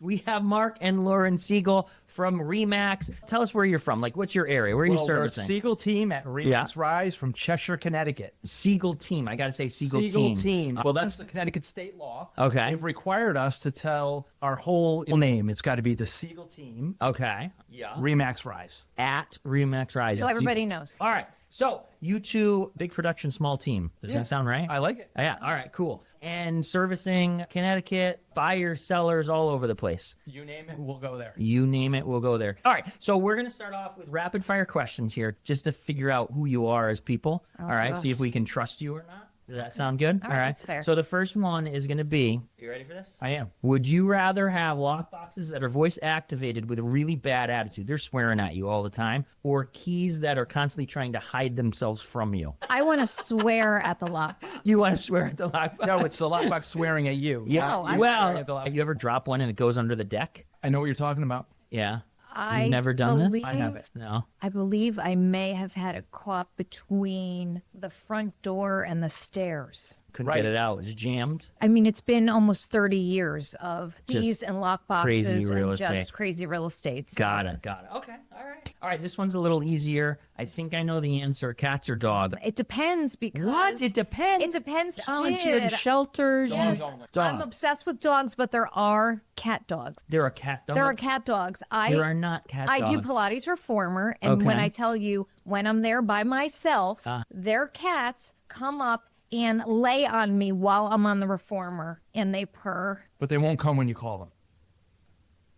We have Marc and Lauren Seigel from Remax. Tell us where you're from. Like, what's your area? Where are you servicing? Seigel Team at Remax Rise from Cheshire, Connecticut. Seigel Team. I got to say Seigel Team. Well, that's the Connecticut state law. Okay. They've required us to tell our whole name. It's got to be the Seigel Team. Okay. Yeah. Remax Rise. At Remax Rise. So everybody knows. All right. So you two, big production, small team. Does that sound right? I like it. Yeah. All right. Cool. And servicing Connecticut, buyers, sellers, all over the place. You name it, we'll go there. You name it, we'll go there. All right. So we're going to start off with rapid fire questions here just to figure out who you are as people. All right. gosh. See if we can trust you or not. Does that sound good? All right, that's fair. So the first one is going to be, you ready for this? I am. Would you rather have lock boxes that are voice activated with a really bad attitude? They're swearing at you all the time. Or keys that are constantly trying to hide themselves from you? I want to swear at the lock. You want to swear at the lock box? No, it's the lockbox swearing at you. Yeah. Oh, I- Well, you ever drop one and it goes under the deck? I know what you're talking about. Yeah. I You've never done this? I haven't. No. I believe I may have had it caught between the front door and the stairs. Couldn't Right. get it out. It's jammed. I mean, it's been almost 30 years of Just keys and lock crazy boxes real and estate. just crazy real estate. So. Got it. Okay. All right. All right. This one's a little easier. I think I know the answer. Cats or dog? It depends because What? It depends. It depends. Volunteered Sid. shelters. Yes, only. I'm obsessed with dogs, but there are cat dogs. There are cat dogs. There are cat dogs. There are not cat I dogs. do Pilates reformer, and when Okay. I tell you when I'm there by myself, their cats come up and lay on me while I'm on the reformer, and they purr. But they won't come when you call them.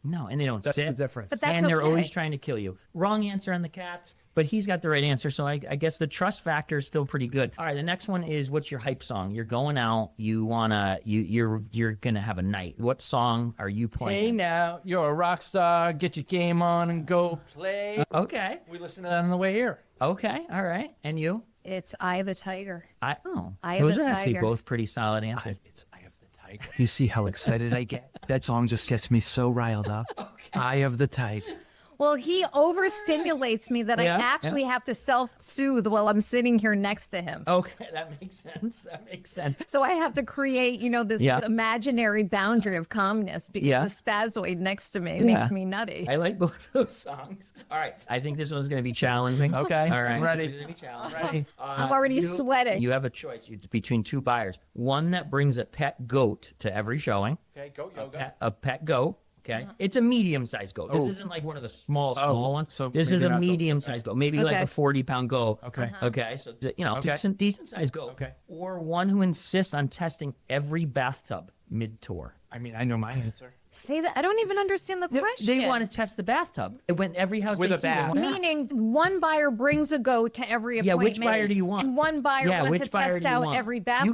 No, and they don't That's sit. the difference. But that's and they're okay. always trying to kill you. Wrong answer on the cats, but he's got the right answer. So I guess the trust factor is still pretty good. All right, the next one is, what's your hype song? You're going out. You're gonna have a night. What song are you Hey playing? now, you're a rock star. Get your game on and go play. Okay. We listen to that on the way here. Okay. All right. And you? It's Eye of the Tiger. Eye of Those the are actually Tiger. both pretty solid answers. It's Eye of the Tiger. You see how excited I get? That song just gets me so riled up. Eye of the Tiger. Well, he overstimulates me that Yeah, I actually have to self-soothe while I'm sitting here next to him. Okay, that makes sense. That makes sense. So I have to create, this Yeah. imaginary boundary of calmness because Yeah. the spazoid next to me Yeah. makes me nutty. I like both those songs. All right, I think this one's going to be challenging. Okay, All right, I'm ready. This is gonna be challenging. I'm already sweating. You have a choice between two buyers. One that brings a pet goat to every showing. Okay, go yoga. A pet goat. Okay, it's a medium-sized goat. This Oh. isn't like one of the small ones. so this maybe is a not goat. medium-sized goat, maybe like Okay. a 40-pound goat. Okay. Okay, so Okay. decent-sized goat. Okay. Or one who insists on testing every bathtub mid-tour. I mean, I know my answer. Say that. I don't even understand the question. They want to test the bathtub. When every house With they a see, they bath. want- Meaning one buyer brings a goat to every Yeah, appointment. which buyer do you want? And one buyer wants which to buyer test do you out want? every bathtub.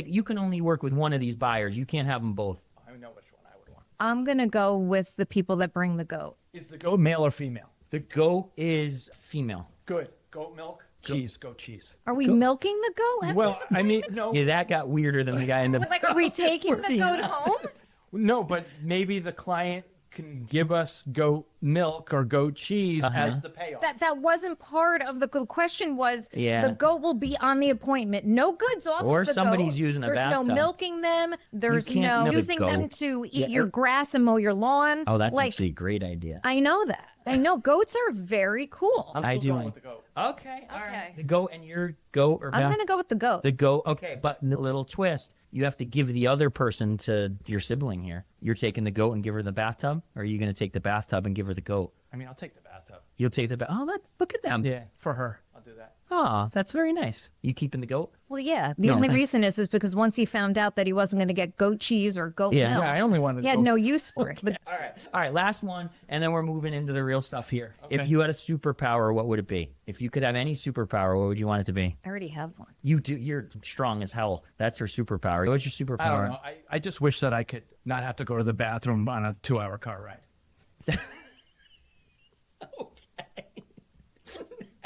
You can only work with one of these buyers. You can't have them both. I know which one I would want. I'm going to go with the people that bring the goat. Is the goat male or female? The goat is female. Good. Goat milk. Cheese. Goat cheese. Are we milking the goat? at Well, this I mean, appointment? no. Yeah, that got weirder than the guy in the. Like, are we taking the being goat home? No, but maybe the client can give us goat milk or goat cheese as the payoff. That wasn't part of the question. Was Yeah. the goat will be on the appointment? No goods off Or of the somebody's goat. using a There's bathtub. no milking them. There's can't no milk a using them goat. to eat Yeah, your or- grass and mow your lawn. Oh, that's like, actually a great idea. I know that. I know goats are very cool. I'm I still do going like- with the goat. Okay, all right. Okay. The goat and your goat or I'm bath- going to go with the goat. the goat. Okay, but the little twist: you have to give the other person to your sibling here. You're taking the goat and give her the bathtub, or are you going to take the bathtub and give her the goat? I mean, I'll take the bathtub. You'll take the Oh, look at them. Yeah, for her. I'll do that. Oh, that's very nice. You keeping the goat? Well, yeah. The No. only reason is because once he found out that he wasn't going to get goat cheese or goat Yeah. milk, Yeah, I only wanted he had goat. no use for it. But All right. Last one, and then we're moving into the real stuff here. Okay. If you had a superpower, what would it be? If you could have any superpower, what would you want it to be? I already have one. You do. You're strong as hell. That's her superpower. What's your superpower? I don't know. I just wish that I could not have to go to the bathroom on a 2-hour car ride.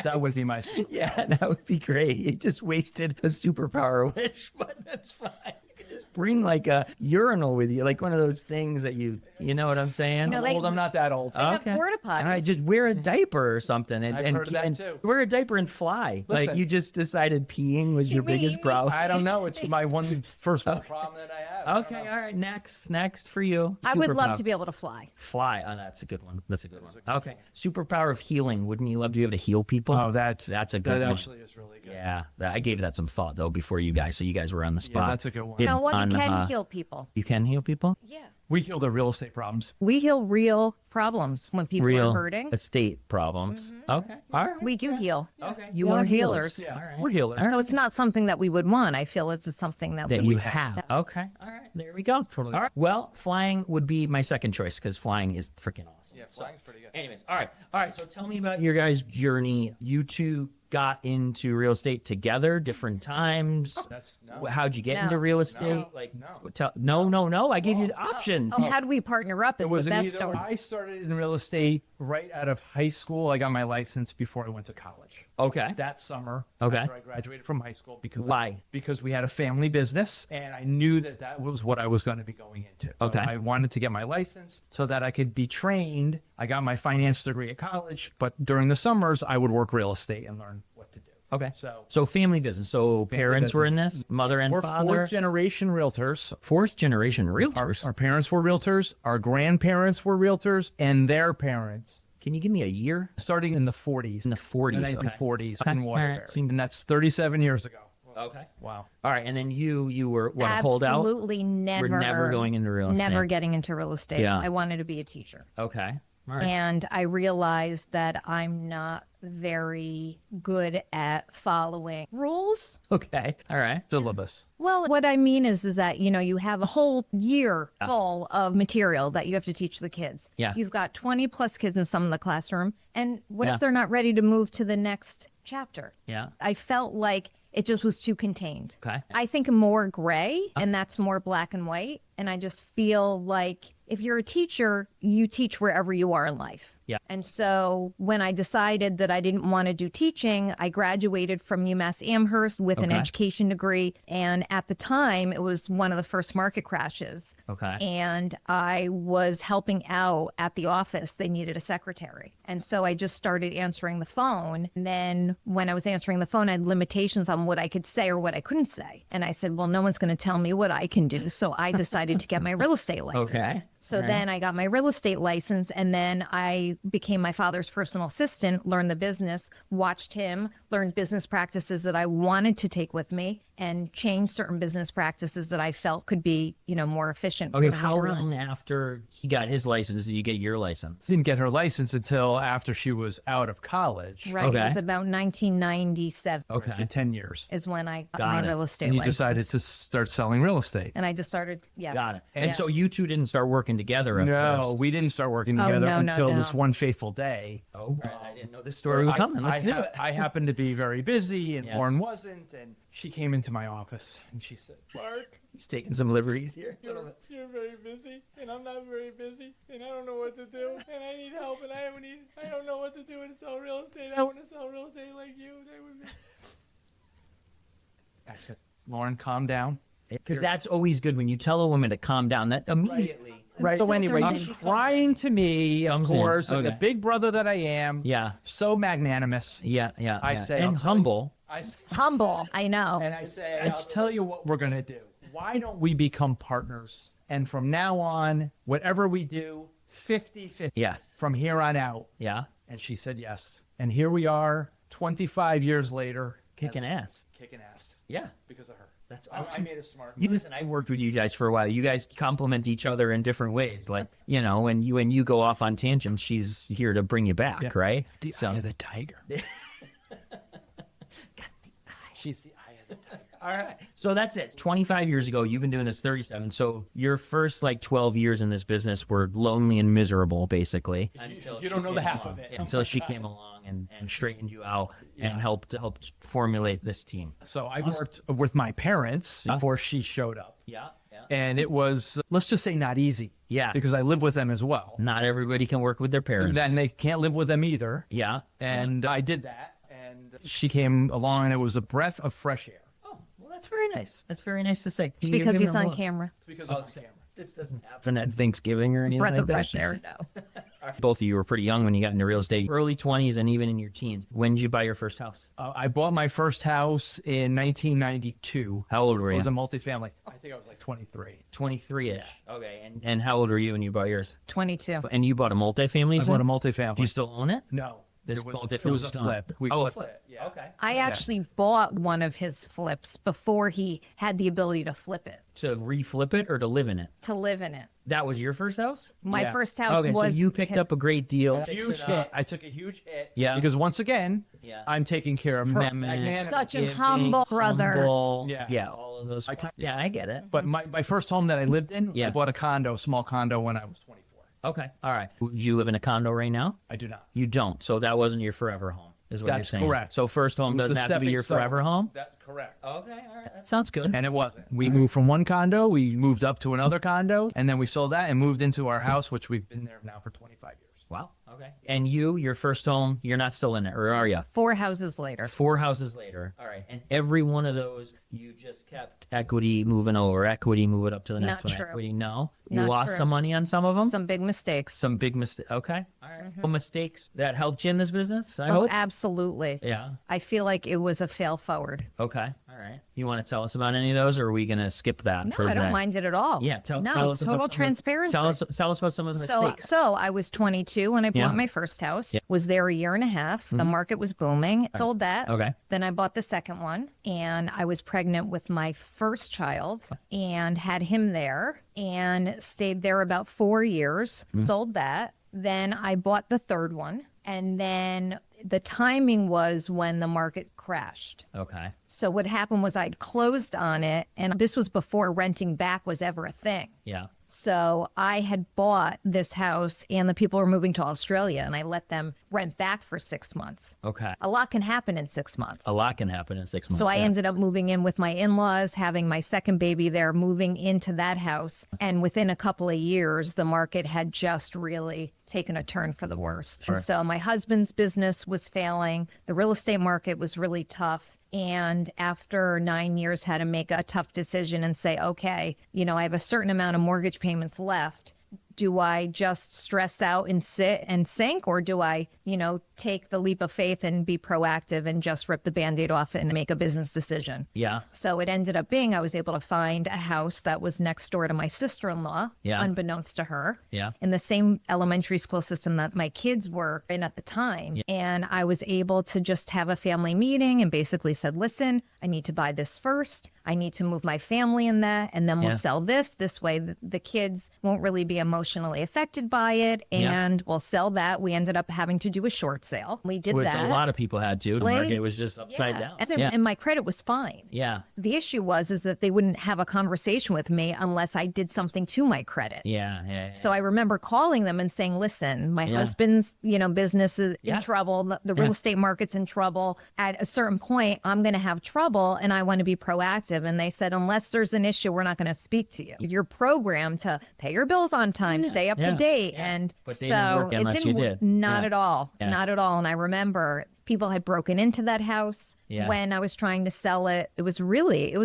That would be my. Yeah, that would be great. You just wasted a superpower wish, but that's fine. You can just Bring like a urinal with you, like one of those things that you know what I'm saying? You know, they- I'm not that old. They have porta potties. All right, just wear a diaper or something, and I've heard of that and too. wear a diaper and fly. Like Listen. you just decided peeing was your biggest problem. I don't know. It's my first problem that I have. Okay, all right. Next for you. I would love Superpower. to be able to fly. Fly. Oh, that's a good one. That's a good one. Okay. Superpower of healing. Wouldn't you love to be able to heal people? Oh, that's a good that one. actually is really good. Yeah, I gave that some thought though before you guys, so you guys were on the spot. that's a good one. You know what? On, You can heal people. You can heal people. Yeah. We heal the real estate problems. We heal real problems when people Real are hurting. estate problems. Okay. All right. We do heal. Okay. We You are are healers. healers. Yeah, All right. we're healers. All So it's not something that we would want. I feel it's something that that we you would have. Okay. All right. There we go. Totally. All right. Well, flying would be my second choice because flying is freaking awesome. Yeah, flying's pretty good. Anyways, all right. So tell me about your guys' journey. You two got into real estate together, different times. No. How'd you get No. into real estate? No. I gave you the options. Oh, how do we partner up is the best story. I started in real estate right out of high school. I got my license before I went to college. Okay. That summer, Okay. after I graduated from high school, because Why? Because we had a family business, and I knew that was what I was going to be going into. So Okay. I wanted to get my license so that I could be trained. I got my finance degree at college, but during the summers, I would work real estate and learn what to do. Okay. So family business. So parents were in this, mother and we're father. fourth generation realtors. Fourth generation realtors. Our parents were realtors. Our grandparents were realtors, and their parents. Can you give me a year? Starting in the 40s. In the 40s. The 1940s Okay. in All Waterbury. right. And that's 37 years ago. Okay. Wow. All right, and then you were what, a holdout? Absolutely never. We're never going into real estate. Never getting into real estate. Yeah. I wanted to be a teacher. Okay. All right. And I realized that I'm not very good at following rules. Okay. All right. Syllabus. Well, what I mean is that, you have a whole year full of material that you have to teach the kids. Yeah. You've got 20 plus kids in some of the classroom. And what Yeah. if they're not ready to move to the next chapter? Yeah. I felt like it just was too contained. Okay. I think more gray, and that's more black and white. And I just feel like if you're a teacher, you teach wherever you are in life. Yeah. And so when I decided that I didn't want to do teaching, I graduated from UMass Amherst with an Okay. education degree. And at the time, it was one of the first market crashes. Okay. And I was helping out at the office. They needed a secretary. And so I just started answering the phone. And then when I was answering the phone, I had limitations on what I could say or what I couldn't say. And I said, well, no one's going to tell me what I can do. So I decided to get my real estate license. Okay. So All right. then I got my real estate license, and then I became my father's personal assistant, learned the business, watched him, learned business practices that I wanted to take with me, and changed certain business practices that I felt could be, more efficient. Okay. for How me to run. long after he got his license did you get your license? Didn't get her license until after she was out of college. Right. Okay. It was about 1997 Okay. So 10 years. is when I got, Got my it. real estate And you license. decided to start selling real estate. And I just started, yes. Got it. And yes. so you two didn't start working together at No, first. we didn't start working Oh, together no, no, until no. this one fateful day. Oh, I didn't know this story was coming. Let's do it. I happened to be very busy, and Yeah. Lauren wasn't, and she came into my office, and she said, Mark, He's taking some liberties here. you're very busy, and I'm not very busy, and I don't know what to do, and I need help, and I don't know what to do to sell real estate. I want to sell real estate like you. I said, Lauren, calm down. Because that's always good when you tell a woman to calm down. That immediately. Right. So So anyway, I'm she crying to me, of Comes in. course, like the Okay. big brother that I am. Yeah. So magnanimous. Yeah. I yeah. say, and I'll tell you- humble. Humble. I know. And I say, I'll tell you what we're going to do. Why don't we become partners? And from now on, whatever we do, 50-50. Yes. From here on out. Yeah. And she said yes. And here we are, 25 years later. Kicking ass. Kicking ass. Yeah. Because of her. That's I awesome. made it smart. Listen, I've worked with you guys for a while. You guys complement each other in different ways. Like, when you go off on tangents, she's here to bring you back, Yeah. right? The eye of the tiger. She's the eye of the tiger. All right. So that's it. 25 years ago, you've been doing this 37. So your first 12 years in this business were lonely and miserable, basically. Until you she don't know came the half along. of it. Yeah, until she came along and straightened you out and helped formulate this team. So I worked with my parents before she showed up. Yeah. Yeah. And it was, let's just say, not easy. Yeah. Because I live with them as well. Not everybody can work with their parents. Then they can't live with them either. Yeah. And I did that. And she came along, and it was a breath of fresh air. Oh, well, that's very nice. That's very nice to say. It's because he's on camera. It's because of the camera. This doesn't happen at Thanksgiving or anything Breath like of that. fresh air. No. Both of you were pretty young when you got into real estate, early 20s and even in your teens. When did you buy your first house? I bought my first house in 1992. How old were It you? was a multifamily. I think I was like 23. 23-ish. Okay. And how old were you when you bought yours? 22. And you bought a multifamily? I bought a multifamily. Do you still own it? No. This it was multifamily a stone. flip. We Oh, a flipped flip. it. Yeah. Okay. I actually bought one of his flips before he had the ability to flip it, To reflip it or to live in it? to live in it. That was your first house? My Yeah. first house Okay, was so you picked up a great deal. Huge hit. I took a huge hit. Yeah. Because once again, Yeah. I'm taking care of her. Commitment. Magnanimous. Such a Giving, humble brother. humble. Yeah. Yeah, all of those. Yeah, I get it. But my first home that I lived in, Yeah. I bought a condo, small condo, when I was 24. Okay. All right. Do you live in a condo right now? I do not. You don't. So that wasn't your forever home, is what you're That's saying. correct. So first home It was doesn't a have to be stepping your stone. forever home? That's correct. Okay. All right. That sounds good. And it wasn't. We moved from one condo, we moved up to another condo, and then we sold that and moved into our house, which we've been there now for 25 years. Wow. Okay. And your first home, you're not still in it, or are you? 4 houses later. 4 houses later. All right. And every one of those, you just kept equity moving over, equity moving up to the next Not one. true. Equity, no. You Not lost true. some money on some of them? Some big mistakes. Some big mistakes. Okay. All right. Well, mistakes that helped you in this business, I Oh, hope? absolutely. Yeah. I feel like it was a fail forward. Okay. All right. You want to tell us about any of those, or are we going to skip that? No, for I don't today? mind it at all. Yeah. Tell no, us about total some of- transparency. Tell us about some of the So, mistakes. so I was 22 when I bought Yeah. my first house. Was there a year and a half. The market was booming. Sold that. Okay. Then I bought the second one, and I was pregnant with my first child and had him there and stayed there about 4 years. Sold that. Then I bought the third one, and then the timing was when the market crashed. Okay. So what happened was I'd closed on it, and this was before renting back was ever a thing. Yeah. So I had bought this house, and the people were moving to Australia, and I let them rent back for 6 months. Okay. A lot can happen in 6 months. A lot can happen in 6 months. So I yeah. ended up moving in with my in-laws, having my second baby there, moving into that house. And within a couple of years, the market had just really taken a turn for the worst. Sure. And so my husband's business was failing. The real estate market was really tough. And after 9 years, had to make a tough decision and say, okay, I have a certain amount of mortgage payments left. Do I just stress out and sit and sink, or do I, take the leap of faith and be proactive and just rip the Band-Aid off and make a business decision? Yeah. So it ended up being I was able to find a house that was next door to my sister-in-law, Yeah. unbeknownst to her, Yeah. in the same elementary school system that my kids were in at the time. And I was able to just have a family meeting and basically said, listen, I need to buy this first. I need to move my family in that, and then we'll Yeah. sell this. This way the kids won't really be emotionally affected by it, Yeah. and we'll sell that. We ended up having to do a short sale. We did Which that. a lot of people had to. The Like, market was just upside down. Yeah. And my credit was fine. Yeah. The issue is that they wouldn't have a conversation with me unless I did something to my credit. Yeah. Yeah. So I remember calling them and saying, listen, my Yeah. husband's, business is Yeah. in trouble. The real Yeah. estate market's in trouble. At a certain point, I'm going to have trouble, and I want to be proactive. And they said, unless there's an issue, we're not going to speak to you. You're programmed to pay your bills on time, stay up to Yeah. date. Yeah. And But they didn't so work unless it you didn't, did. not Yeah. at all, Yeah. not at all. And I remember people had broken into that house Yeah. when I was trying to sell it. It was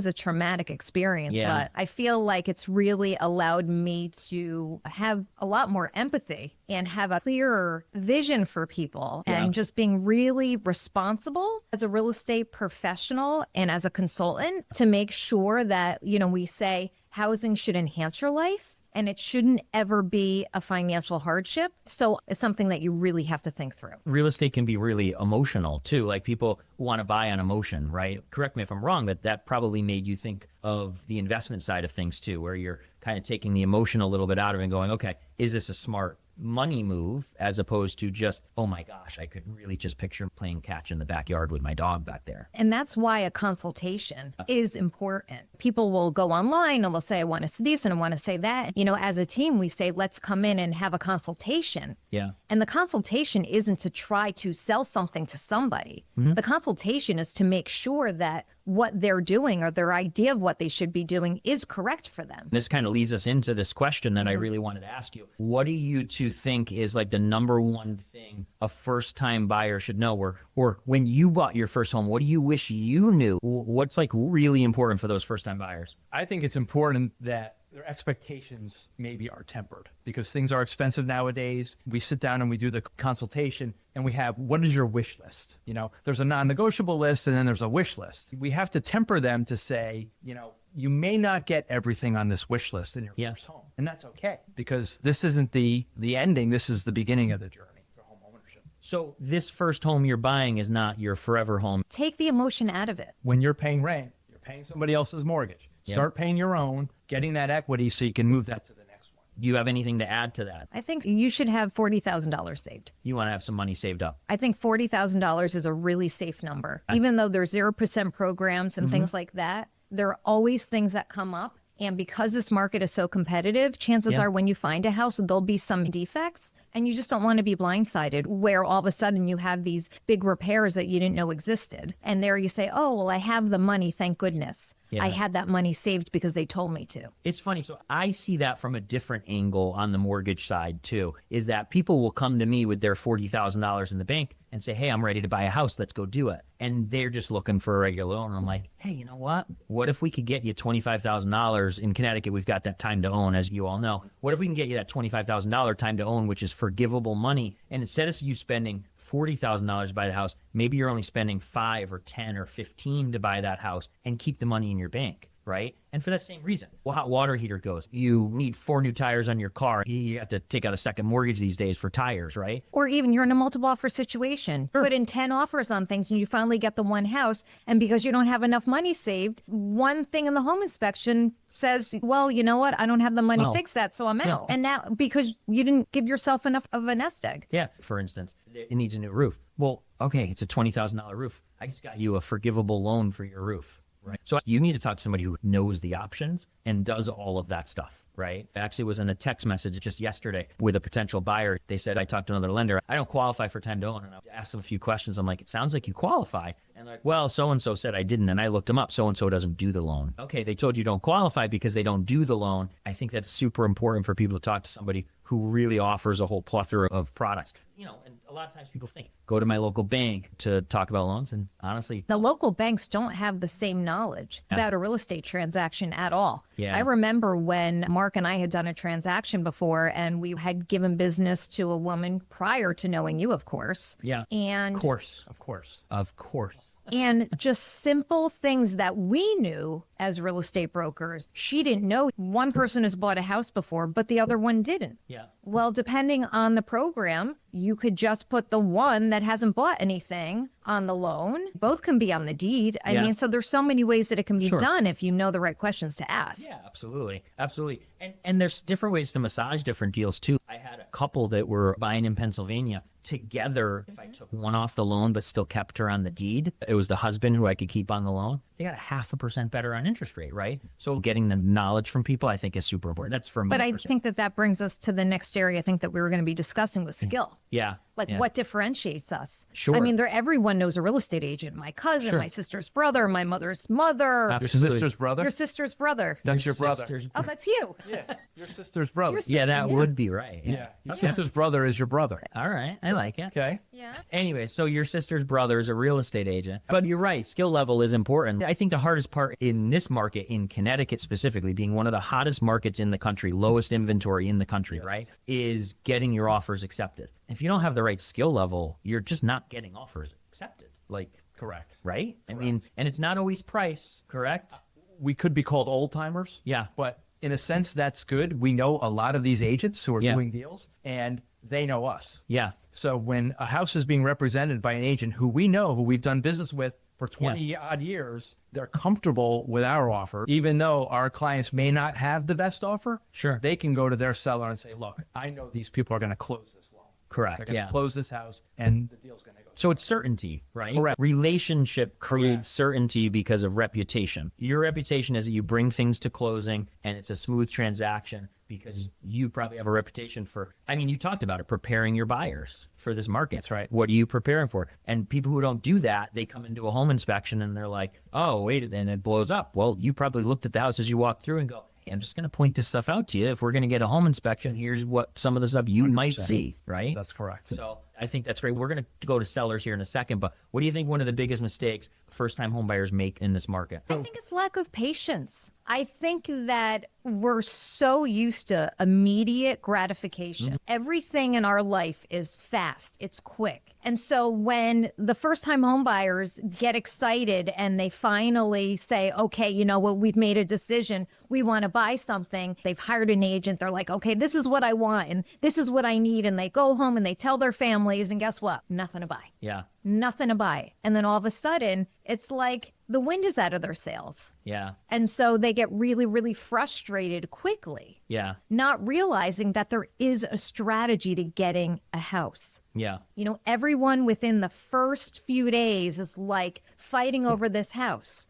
a traumatic experience, Yeah. but I feel like it's really allowed me to have a lot more empathy and have a clearer vision for people, Yeah. and just being really responsible as a real estate professional and as a consultant to make sure that, we say housing should enhance your life. And it shouldn't ever be a financial hardship. So it's something that you really have to think through. Real estate can be really emotional too. Like people want to buy on emotion, right? Correct me if I'm wrong, but that probably made you think of the investment side of things too, where you're kind of taking the emotion a little bit out of it and going, okay, is this a smart money move, as opposed to just, oh my gosh, I could really just picture playing catch in the backyard with my dog back there. And that's why a consultation is important. People will go online and they'll say, I want to see this and I want to say that. As a team, we say, let's come in and have a consultation. Yeah. And the consultation isn't to try to sell something to somebody. The consultation is to make sure that what they're doing or their idea of what they should be doing is correct for them. This kind of leads us into this question that I really wanted to ask you. What do you two think is like the number one thing a first-time buyer should know? Or when you bought your first home, what do you wish you knew? What's like really important for those first-time buyers? I think it's important that their expectations maybe are tempered because things are expensive nowadays. We sit down and we do the consultation and we have, what is your wish list? You know, there's a non-negotiable list and then there's a wish list. We have to temper them to say, you know, you may not get everything on this wish list in your first home. And that's okay because this isn't the ending. This is the beginning of the journey for home ownership. So this first home you're buying is not your forever home. Take the emotion out of it. When you're paying rent, you're paying somebody else's mortgage. Start paying your own, getting that equity so you can move that to the next one. Do you have anything to add to that? I think you should have $40,000 saved. You want to have some money saved up. I think $40,000 is a really safe number. Even though there's 0% programs and things like that, there are always things that come up. And because this market is so competitive, chances are when you find a house, there'll be some defects and you just don't want to be blindsided where all of a sudden you have these big repairs that you didn't know existed. And there you say, oh, well, I have the money. Thank goodness. Yeah. I had that money saved because they told me to. It's funny. So I see that from a different angle on the mortgage side too, is that people will come to me with their $40,000 in the bank and say, hey, I'm ready to buy a house. Let's go do it. And they're just looking for a regular loan. I'm like, hey, you know what? What if we could get you $25,000 in Connecticut? We've got that time to own, as you all know. What if we can get you that $25,000 time to own, which is forgivable money? And instead of you spending $40,000 to buy the house, maybe you're only spending 5 or 10 or 15 to buy that house and keep the money in your bank, right? And for that same reason, hot water heater goes. You need 4 new tires on your car. You have to take out a second mortgage these days for tires, right? Or even you're in a multiple offer situation. Put in 10 offers on things and you finally get the one house. And because you don't have enough money saved, one thing in the home inspection says, well, you know what? I don't have the money to fix that, so I'm out. And now because you didn't give yourself enough of a nest egg. Yeah. For instance, it needs a new roof. Well, okay, it's a $20,000 roof. I just got you a forgivable loan for your roof. Right. So you need to talk to somebody who knows the options and does all of that stuff, right? I actually was in a text message just yesterday with a potential buyer. They said, I talked to another lender. I don't qualify for time to own. And I asked them a few questions. I'm like, it sounds like you qualify. And they're like, well, so-and-so said I didn't. And I looked them up. So-and-so doesn't do the loan. Okay, they told you don't qualify because they don't do the loan. I think that's super important for people to talk to somebody who really offers a whole plethora of products. You know, and a lot of times people think, go to my local bank to talk about loans. And honestly, the local banks don't have the same knowledge about a real estate transaction at all. Yeah. I remember when Mark and I had done a transaction before and we had given business to a woman prior to knowing you, of course. Yeah. And Of course. And just simple things that we knew as real estate brokers. She didn't know. One person has bought a house before, but the other one didn't. Yeah. Well, depending on the program, you could just put the one that hasn't bought anything on the loan. Both can be on the deed. I mean, so there's so many ways that it can be done if you know the right questions to ask. Yeah, absolutely. Absolutely. And there's different ways to massage different deals too. I had a couple that were buying in Pennsylvania together. If I took one off the loan but still kept her on the deed, it was the husband who I could keep on the loan. They got 0.5% better on interest rate, right? So getting the knowledge from people, I think, is super important. That's for me. But I think that brings us to the next area I think that we were going to be discussing with skill. Yeah. Like what differentiates us? Sure. I mean, everyone knows a real estate agent. My cousin, my sister's brother, my mother's mother. Absolutely. Your sister's brother? Your sister's brother. That's your brother. Oh, that's you. Yeah, your sister's brother. Your Yeah, that sister, would be right. Yeah, your sister's brother is your brother. All right. I like it. Okay. Yeah. Anyway, so your sister's brother is a real estate agent. But you're right. Skill level is important. I think the hardest part in this market, in Connecticut specifically, being one of the hottest markets in the country, lowest inventory in the country, right, is getting your offers accepted. If you don't have the right skill level, you're just not getting offers accepted. Like, Correct. right? I mean, and it's not always price, correct? We could be called old timers. Yeah. But in a sense, that's good. We know a lot of these agents who are doing deals, and they know us. Yeah. So when a house is being represented by an agent who we know, who we've done business with for 20 odd years, they're comfortable with our offer. Even though our clients may not have the best offer, Sure. they can go to their seller and say, look, I know these people are going to close this loan. Correct, They're going to yeah. close this house, and the deal's going to go. So it's certainty, right? Correct. Relationship creates Correct. certainty because of reputation. Your reputation is that you bring things to closing and it's a smooth transaction because you probably have a reputation for, I mean, you talked about it, preparing your buyers for this market. That's right. What are you preparing for? And people who don't do that, they come into a home inspection and they're like, oh, wait, and it blows up. Well, you probably looked at the house as you walked through and go, hey, I'm just going to point this stuff out to you. If we're going to get a home inspection, here's what some of the stuff you might see, right? That's correct. So I think that's great. We're going to go to sellers here in a second, but what do you think one of the biggest mistakes first-time home buyers make in this market? I think it's lack of patience. I think that we're so used to immediate gratification. Everything in our life is fast, it's quick. And so when the first time home buyers get excited and they finally say, okay, you know what, we've made a decision, we want to buy something, they've hired an agent, they're like, okay, this is what I want and this is what I need. And they go home and they tell their families, and guess what? Nothing to buy. Yeah, Nothing to buy. And then all of a sudden, it's like the wind is out of their sails. yeah, And so they get really, really frustrated quickly, yeah, not realizing that there is a strategy to getting a house. yeah, You know, everyone within the first few days is like fighting over this house,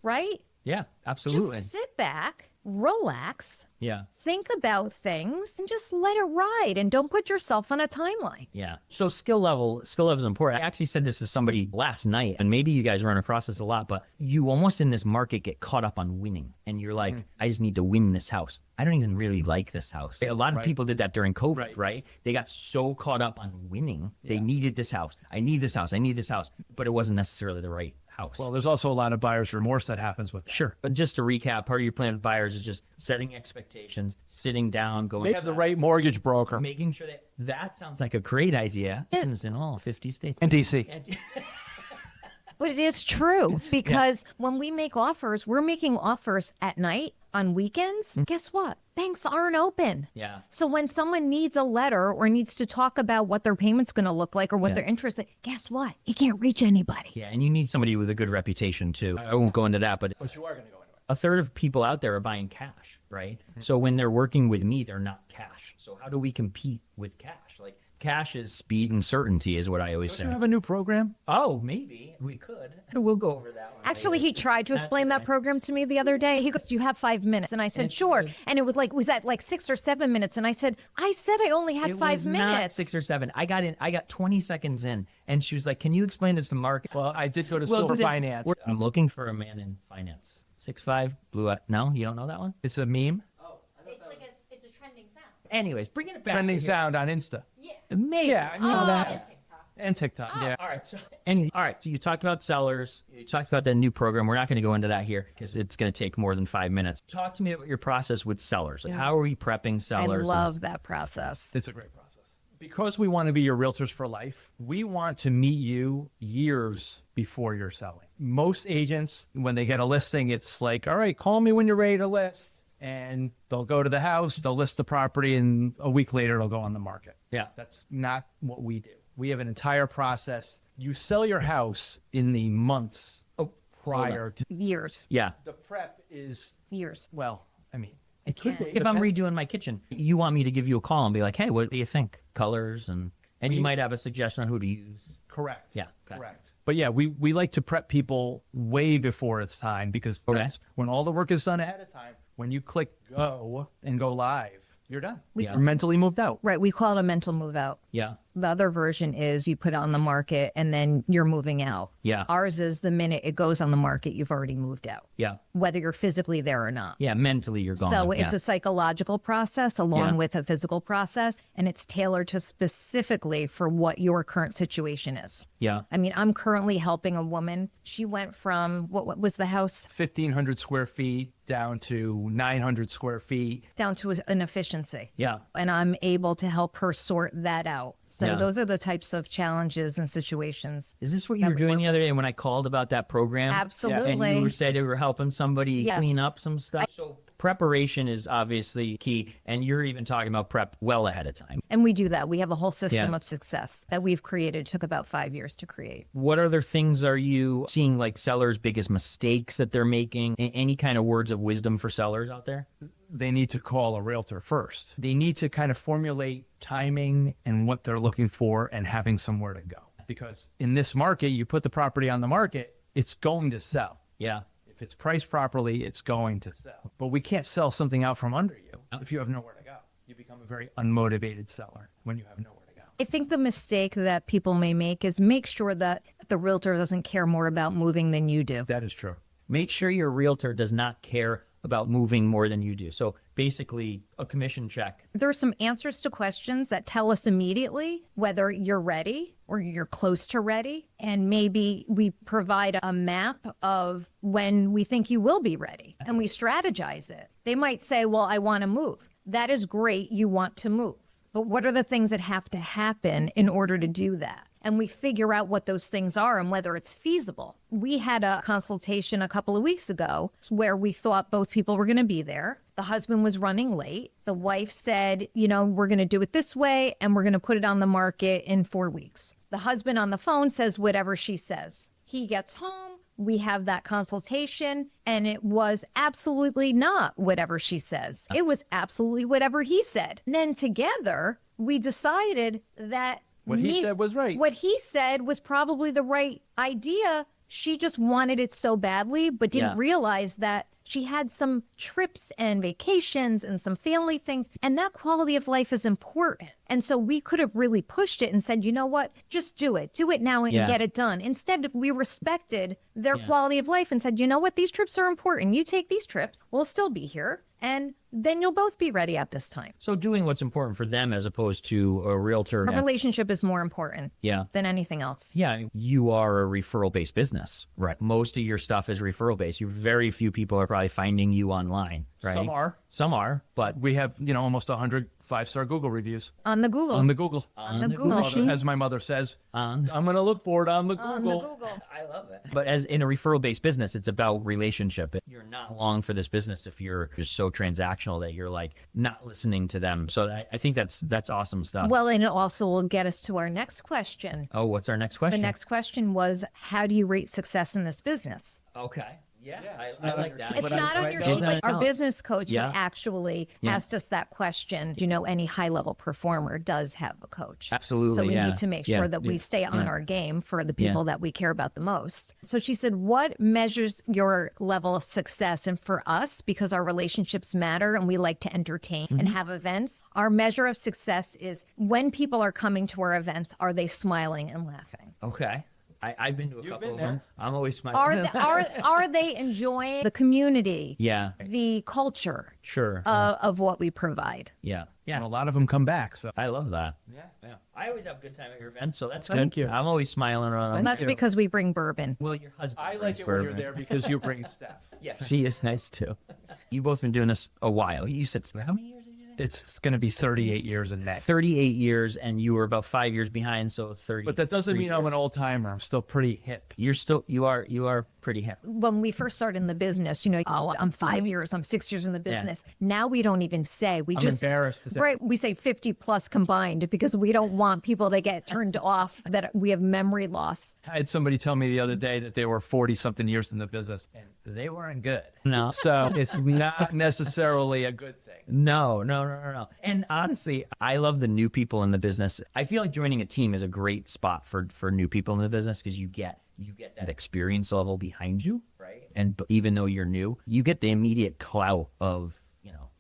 right? yeah, absolutely. Just sit back, relax, Yeah. think about things, and just let it ride and don't put yourself on a timeline. Yeah. So skill level is important. I actually said this to somebody last night, and maybe you guys run across this a lot, but you almost in this market get caught up on winning. And you're like, I just need to win this house. I don't even really like this house. A lot of people did that during COVID, right? They got so caught up on winning. They needed this house. I need this house. I need this house. But it wasn't necessarily the right house. Well, there's also a lot of buyer's remorse that happens with that. Sure. But just to recap, part of your plan with buyers is just setting expectations, sitting down, going They have the right mortgage broker. making sure that sounds like a great idea. This is in all 50 states. In DC. But it is true because when we make offers, we're making offers at night, on weekends. Guess what? Banks aren't open. Yeah. So when someone needs a letter or needs to talk about what their payment's going to look like or what their interest is, guess what? You can't reach anybody. Yeah, and you need somebody with a good reputation too. I won't go into that, but But you are going to go into it. a third of people out there are buying cash, right? So when they're working with me, they're not cash. So how do we compete with cash? Like cash is speed and certainty is what I always Do say. you have a new program? Oh, maybe we could. We'll go over that one. Actually, later. he tried to explain that okay. program to me the other day. He goes, "Do you have 5 minutes?" And I said, "Sure." And it was that like 6 or 7 minutes. And I said, "I only had It 5 was minutes." not 6 or 7. I got 20 seconds in, and she was like, "Can you explain this to Mark?" Well, I did go to Well, school for this- finance. I'm looking for a man in finance. 6'5", blue eye. No, you don't know that one? It's a meme. It's a trending sound. Anyways, bringing it back. Trending to here. sound on Insta. Maybe. Yeah, I know that. And TikTok. Yeah. All right. So you talked about sellers. You talked about that new program. We're not going to go into that here because it's going to take more than 5 minutes. Talk to me about your process with sellers. Like, how are we prepping I sellers? love that process. It's a great process. Because we want to be your realtors for life, we want to meet you years before you're selling. Most agents, when they get a listing, it's like, all right, call me when you're ready to list. And they'll go to the house, they'll list the property, and a week later it'll go on the market. Yeah. That's not what we do. We have an entire process. You sell your house in the months prior to Years. Yeah. the prep is, Years. well, I mean, It can. If I'm redoing my kitchen, you want me to give you a call and be like, hey, what do you think? Colors and you might have a suggestion on who to use. correct. Yeah, okay. Correct. But yeah, we like to prep people way before it's time because that's when all the work is done ahead of time. When you click go and go live, you're done. You're mentally moved out. Right. We call it a mental move out. Yeah. The other version is you put it on the market and then you're moving out. Yeah. Ours is the minute it goes on the market, you've already moved out, Yeah. whether you're physically there or not. Yeah. Mentally, you're gone. So yeah. it's a psychological process along Yeah. with a physical process, and it's tailored to specifically for what your current situation is. Yeah. I mean, I'm currently helping a woman. She went from what was the house 1,500 square feet down to 900 square feet. down to an efficiency. Yeah. And I'm able to help her sort that out. So Yeah. those are the types of challenges and situations. Is this what you were doing the other day when I called about that program? Absolutely. And you said you were helping somebody Yes. clean up some stuff. So preparation is obviously key. And you're even talking about prep well ahead of time. And we do that. We have a whole system Yeah. of success that we've created. It took about 5 years to create. What other things are you seeing like sellers' biggest mistakes that they're making? Any kind of words of wisdom for sellers out there? they need to call a realtor first. They need to kind of formulate timing and what they're looking for and having somewhere to go. Because in this market, you put the property on the market, it's going to sell. Yeah. If it's priced properly, it's going to sell. But we can't sell something out from under you if you have nowhere to go. You become a very unmotivated seller when you have nowhere to go. I think the mistake that people may make is make sure that the realtor doesn't care more about moving than you do. That is true. Make sure your realtor does not care about moving more than you do. So basically a commission check. There are some answers to questions that tell us immediately whether you're ready or you're close to ready. And maybe we provide a map of when we think you will be ready and we strategize it. They might say, well, I want to move. That is great. You want to move. But what are the things that have to happen in order to do that? And we figure out what those things are and whether it's feasible. We had a consultation a couple of weeks ago where we thought both people were going to be there. The husband was running late. The wife said, we're going to do it this way and we're going to put it on the market in 4 weeks. The husband on the phone says whatever she says. He gets home. We have that consultation, and it was absolutely not whatever she says. It was absolutely whatever he said. And then together, we decided that What he said was right. What he said was probably the right idea. She just wanted it so badly, but didn't realize that she had some trips and vacations and some family things, and that quality of life is important. And so we could have really pushed it and said, you know what, just do it. Do it now and get it done. Instead, if we respected their quality of life and said, you know what, these trips are important. You take these trips, we'll still be here. And then you'll both be ready at this time. So doing what's important for them as opposed to a realtor. A relationship is more important Yeah. than anything else. Yeah, you are a referral-based business. Right. Most of your stuff is referral-based. Very few people are probably finding you online, right? Some are, but We have, almost 100 5-star Google reviews. On the Google. On the Google. On the Google. As my mother says, I'm going to look for it on the Google. On the Google. I love it. But as in a referral-based business, it's about relationship. You're not long for this business if you're just so transactional that you're like not listening to them. So I think that's awesome stuff. Well, and it also will get us to our next question. Oh, what's our next question? The next question was, how do you rate success in this business? Okay. Yeah, I like that. It's not on your It's sheet, not but our on- business coach had actually asked us that question. Any high-level performer does have a coach. Absolutely, So we yeah. need to make Yeah, sure that we yeah, stay on yeah. our game for the people that we care about the most. So she said, what measures your level of success? And for us, because our relationships matter and we like to entertain Mm-hmm. and have events, our measure of success is when people are coming to our events, are they smiling and laughing? Okay. I've been to a couple been of there. them. I'm always smiling. Are they enjoying the community? Yeah, The culture sure. of what we provide. Yeah. And a lot of them come back. So I love that. yeah. I always have a good time at your event, so that's Thank good. you. I'm always smiling around. And that's you. because we bring bourbon. Well, your husband. I like brings it when you're bourbon. there because you bring staff. Yeah, she is nice too. You've both been doing this a while. You said how many years did you do? It's going to be 38 years in May. 38 years, and you were about 5 years behind, so 30. But that doesn't mean I'm an old timer. I'm still pretty hip. You are pretty hip. When we first started in the business, I'm 5 years, I'm 6 years in the business. Now we don't even say. We I'm just embarrassed to say. Right, we say 50 plus combined because we don't want people to get turned off that we have memory loss. I had somebody tell me the other day that they were 40-something years in the business, and they weren't good. No. So it's not necessarily a good thing. No. And honestly, I love the new people in the business. I feel like joining a team is a great spot for new people in the business because you get that experience level behind you, right? And even though you're new, you get the immediate clout of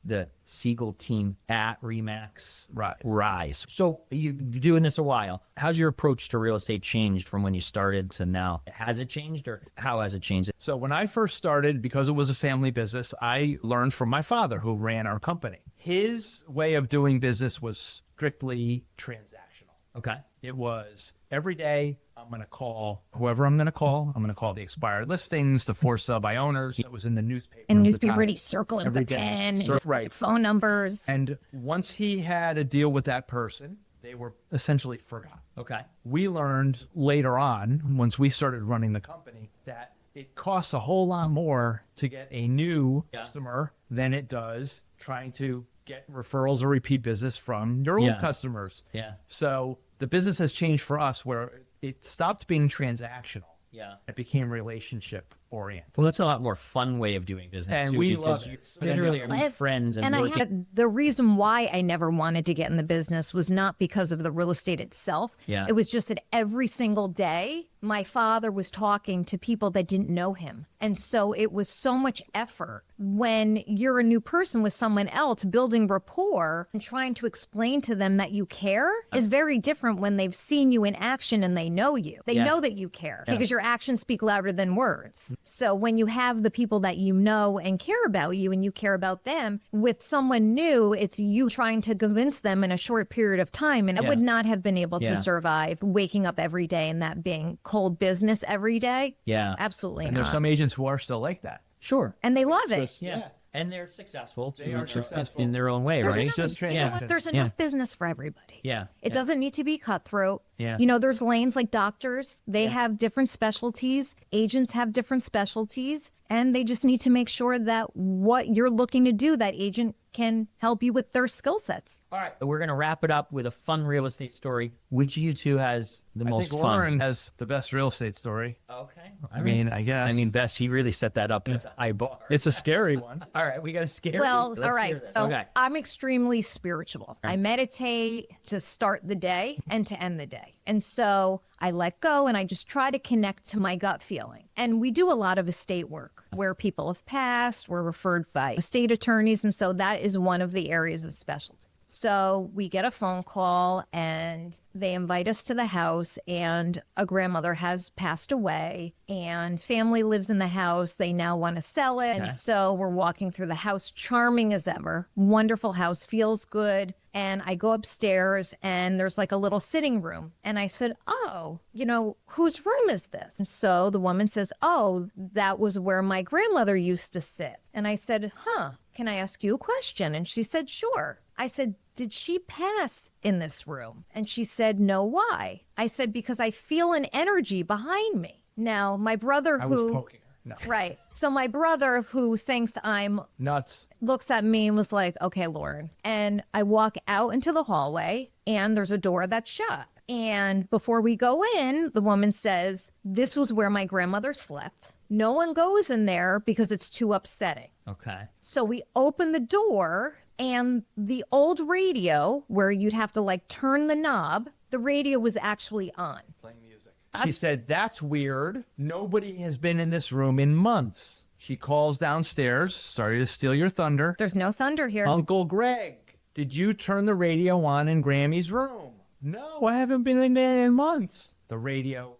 the Seigel Team at Remax Rise. So you've been doing this a while. How's your approach to real estate changed from when you started to now? Has it changed, or how has it changed? So when I first started, because it was a family business, I learned from my father who ran our company. His way of doing business was strictly transactional. Okay. It was every day I'm going to call whoever I'm going to call. I'm going to call the expired listings, the for sale by owners. It was in the newspaper. And at the newspaper, time. already circle it with Every a day. pen, Right. and phone numbers. And once he had a deal with that person, they were essentially forgotten. Okay. We learned later on, once we started running the company, that it costs a whole lot more to get a new customer than it does trying to get referrals or repeat business from your old customers. Yeah. So the business has changed for us where it stopped being transactional. Yeah. It became relationship oriented. Well, that's a lot more fun way of doing business, And too, we because love you it. literally are And- with friends and And I really had the reason why I never wanted to get in the business was not because of the real estate itself. Yeah. It was just that every single day, my father was talking to people that didn't know him. And so it was so much effort when you're a new person with someone else, building rapport and trying to explain to them that you care is very different when they've seen you in action and they know you. They Yeah. know that you care because your actions speak louder than words. So when you have the people that you know and care about you and you care about them, with someone new, it's you trying to convince them in a short period of time. And I Yeah. would not have been able Yeah. to survive waking up every day and that being cold business every day. Yeah. Absolutely And not. there's some agents who are still like that. Sure. And they love it. Yeah. And they're successful. They are successful. in their own way, There's right? enough, just you know transaction. what? There's enough business for everybody. Yeah. It doesn't need to be cutthroat. Yeah. You know, there's lanes like doctors. They have different specialties. Agents have different specialties. And they just need to make sure that what you're looking to do, that agent can help you with their skill sets. All right. We're going to wrap it up with a fun real estate story. Which of you two has the I most think fun? Lauren has the best real estate story. Okay. I mean, I guess. I mean, Best, he really set that up. That's a high bar. it's a scary one. All right. We got to scare Well, Let's all hear right. this. So okay. I'm extremely spiritual. I meditate to start the day and to end the day. And so I let go and I just try to connect to my gut feeling. And we do a lot of estate work where people have passed, we're referred by estate attorneys. And so that is one of the areas of specialty. So we get a phone call and they invite us to the house, and a grandmother has passed away and family lives in the house. They now want to sell it. And so we're walking through the house, charming as ever, wonderful house, feels good. And I go upstairs and there's like a little sitting room. And I said, oh, you know, whose room is this? And so the woman says, oh, that was where my grandmother used to sit. And I said, huh, can I ask you a question? And she said, sure. I said, did she pass in this room? And she said, no, why? I said, because I feel an energy behind me. Now, my brother I was who... poking her. No. Right. So my brother who thinks I'm Nuts. looks at me and was like, okay, Lauren. And I walk out into the hallway and there's a door that's shut. And before we go in, the woman says, this was where my grandmother slept. No one goes in there because it's too upsetting. Okay. So we open the door and the old radio where you'd have to like turn the knob, the radio was actually on. Playing music. She said, that's weird. Nobody has been in this room in months. She calls downstairs. Sorry to steal your thunder. There's no thunder here. Uncle Greg, did you turn the radio on in Grammy's room? No, I haven't been in there in months. The radio,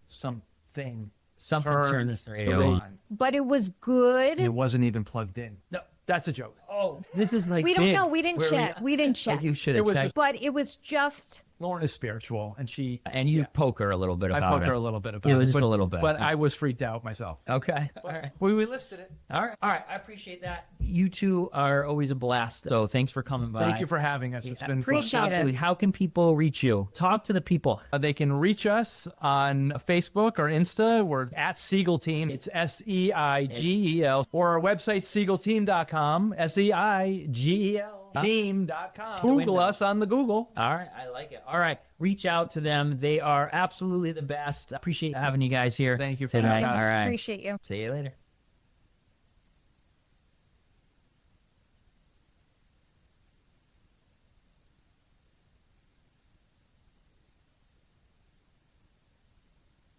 something Turned this radio on. But it was good. It wasn't even plugged in. No, that's a joke. Oh, this is like We don't big. know. We didn't check. We didn't check. Like you should It have was checked. But it was just Lauren is spiritual, and she And you poke her a little bit I about poke it. her a little bit about Yeah, it, just but, a little bit. But I was freaked out myself. Okay. All right. We listed it. All right. All right. I appreciate that. You two are always a blast. So thanks for coming by. Thank you for having us. It's been Appreciate fun. it. Absolutely. How can people reach you? Talk to the people. They can reach us on Facebook or Insta. We're at Seigel Team. It's Seigel. Or our website, seigelteam.com. Seigel. Team.com. Google us on the Google. All right. I like it. All right. Reach out to them. They are absolutely the best. Appreciate having you guys here. Thank you for tonight. having us. All right. appreciate you. See you later.